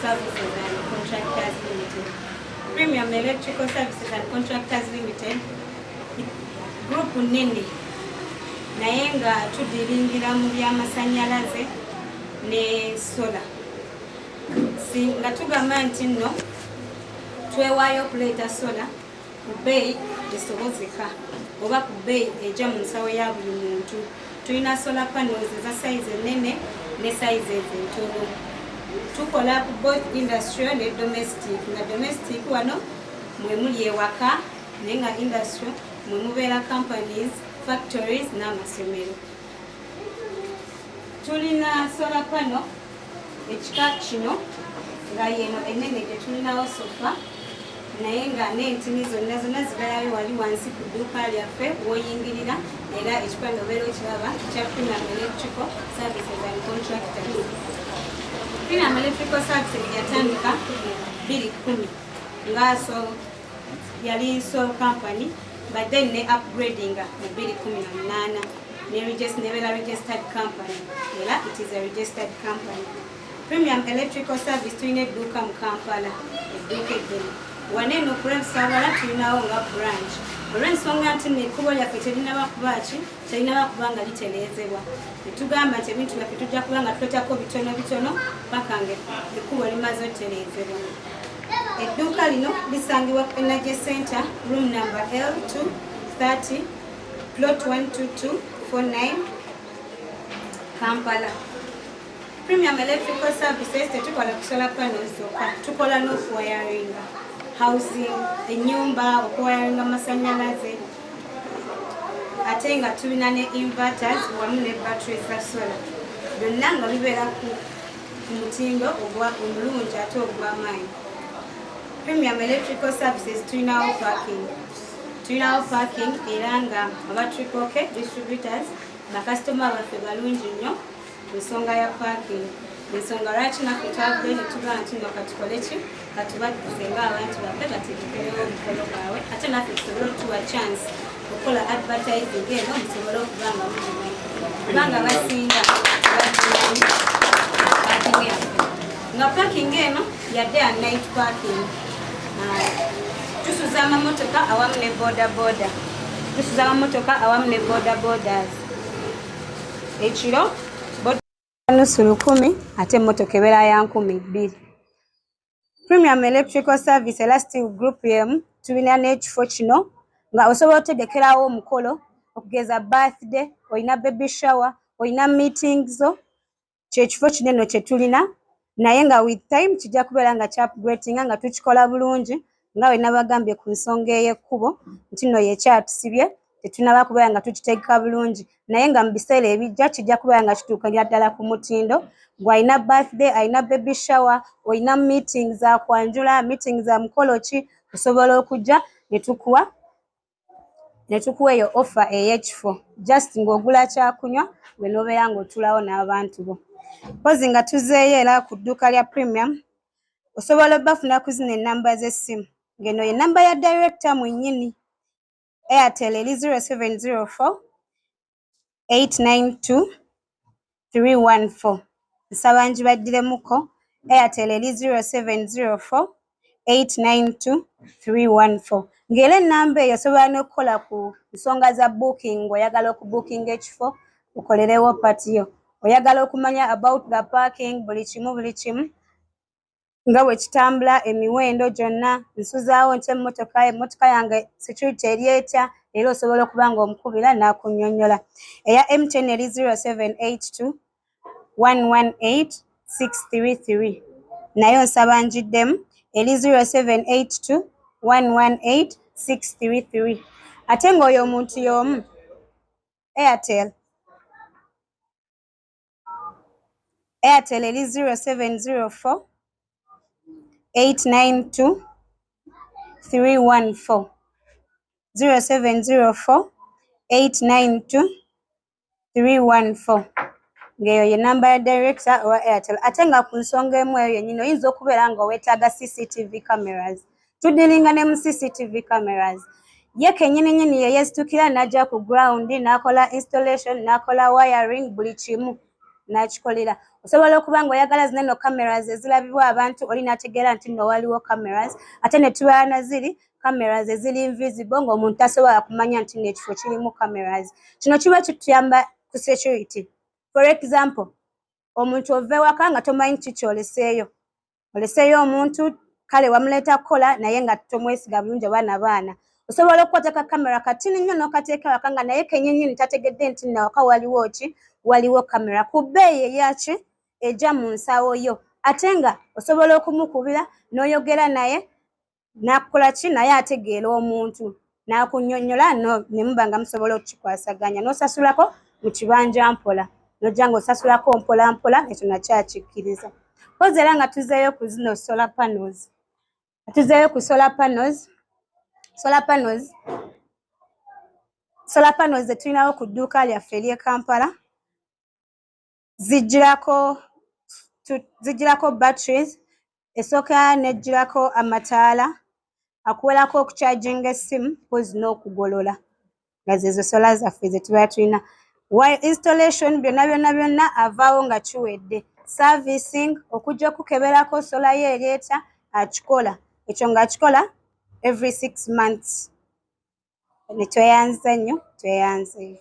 Services and Contractors Limited. Premium Electrical Services and Contractors Limited group nene naye nga tudiringira mu byamasanyalaze ne solar. Nga tugamba nti nno twewaayo okuleeta solar ku bbeeyi esobozeka oba ku bbeeyi ejja mu nsawo ya buli muntu. Tulina solar panels eza size ennene ne size entono. Tukola ku both industrial ne domestic. Nga domestic wano mwe muli ewaka naye nga industrial mwe mubeera companies, factories n'amasomero. Tulina solar panel ekika kino nga yeno ennene gye tulinawo sofa naye nga n'entini zonna zibeerayo wali wansi ku dduuka lyaffe w'oyingirira era ekipande obeera okiraba kya Premium Electrical Services and Contractors. Premium Electrical Services yatandika 2010 nga yali sole company but then ne upgrading mu 2018 nebeera registered company era it is a registered company. Premium Electrical Service tulina edduuka mu Kampala edduuka eddene waneeno kulemsabala tulinawo nga branch olw'ensonga nti n'ekkubo lyaffe terinaba kuba nga litereezebwa netugamba nti ebintu byaffe tujja kuba nga tuletako bitono paka nga ekkubo limaze otereezebwa. Edduuka lino lisangibwa ku Energy Center room number L230 plot 12249 Kampala. Premium Electrical Services tetukola ku solar panels zokka, tukola n'okuwayaringa housing, ennyumba, okuwayaringa amasanyalaze ate nga tulina ne inverters wamu ne batteries za solar byonna nga bibeera ku mutindo omulungi ate ogw'amaanyi. Premium Electrical Services tulinawo parking era nga abatrikoke distributors bakasitoma baffe balungi nnyo ku nsonga ya parking. Ensonga lwaki naffe twavudde ne tugamba nti nno katukoleki katubaddize ng'abantu baffe bategekerewo omukolo gwabwe ate naffe tusobole okutuwa chance okukola advertising eno musobole okuba nga mugimanyi kubanga basinga parking yaffe nga parking eno yadde ya night parking. Tusuza amamotoka awamu ne boda bodas ekiro nusu 100 ate emmotoka ebeera ya 200. Premium Electrical Service Elastic Group yemu tulina n'ekifo kino nga osobola otegekerawo omukolo okugeza birthday, olina baby shower, olina meetings zo kyekifo kinene kye tulina naye nga with time kijja kubeera nga kya upgrading nga tukikola bulungi nga we nabagambye ku nsonga ey'ekkubo nti nno yekyatusibye tetunaba kubeera nga tukitegeka bulungi naye nga mu biseera ebijja kijja kubeera nga kituukanya ddala ku mutindo gw'alina birthday, alina baby shower, olina meeting za kwanjula, meeting za mukolo ki osobola okujja ne tukuwa eyo offer ey'ekifo just ng'ogula kyakunywa we n'obeera ng'otulawo n'abantu bo. Mpozi nga tuzeeyo era ku dduuka lya Premium osobola obafuna ku zino ennamba z'essimu ng'eno ye nnamba ya director mwennyini Airtel eri 0704 892 314 nsaba ngibaddiremuko Airtel eri 0704 892 314 ng'era ennamba eyo osobola n'okukola ku nsonga za booking oyagala okubookinga ekifo okolerewo patiyo oyagala okumanya about the parking buli kimu nga bwe kitambula emiwendo gyonna nsuzaawo nti emmotoka yange security eri etya era osobola okuba nga omukubira n'akunnyonnyola. Eya MTN eri 0782 118 633 nayo nsaba ngiddemu eri 0782 118 633 ate ng'oyo omuntu y'omu Airtel eri 0704 892 314 0704 892 314 ng'eyo ye nnamba ya director owa Airtel ate nga ku nsonga emu eyo yennyini oyinza okubeera nga weetaaga CCTV cameras. Tudiringa ne mu CCTV cameras ye kennyini ye yeesitukira n'ajja ku ground n'akola installation n'akola wiring buli kimu n'akikolera. Osobola okuba ng'oyagala zino cameras ezirabibwa abantu oli n'ategeera nti nno waliwo cameras ate ne tuba na ziri cameras eziri invisible ng'omuntu tasobola kumanya nti n'ekifo kirimu cameras. Kino kiba kituyamba ku security. For example, omuntu ova ewaka nga tomanyi kiki kyoleseeyo. Oleseeyo omuntu kale wamuleeta kukola naye nga tomwesiga bulungi oba n'abaana. Osobola okukwatako kamera katini nnyo n'okateeka waka nga naye kennyini tategedde nti nawaka waliwo ki? Waliwo kamera. Ku bbeeyi eyaki? Ejja mu nsawo yo. Ate nga osobola okumukubira n'oyogera naye n'akukola ki? Naye ategeera omuntu n'akunnyonnyola ne muba nga musobola okukikwasaganya n'osasulako mu kibanja mpola. N'ojja ng'osasulako mpola mpola, ekyo nakyo akikkiriza. Pozi era nga tuzzeeyo ku zino solar panels. Tuzzeeyo ku solar panels. Solar panels ze tulinawo ku dduuka lyaffe ery'e Kampala zigirako batteries, esooka n'egirako amataala akuwerako okucharginga essimu pozi n'okugolola nga zezo solar zaffe ze tuba tulina. Installation byonna avaawo nga kiwedde. Servicing okujja okukeberako solar ye ereeta akikola. Ekyo ng'akikola every 6 months. Ne tweyanza nnyo, tweyanze.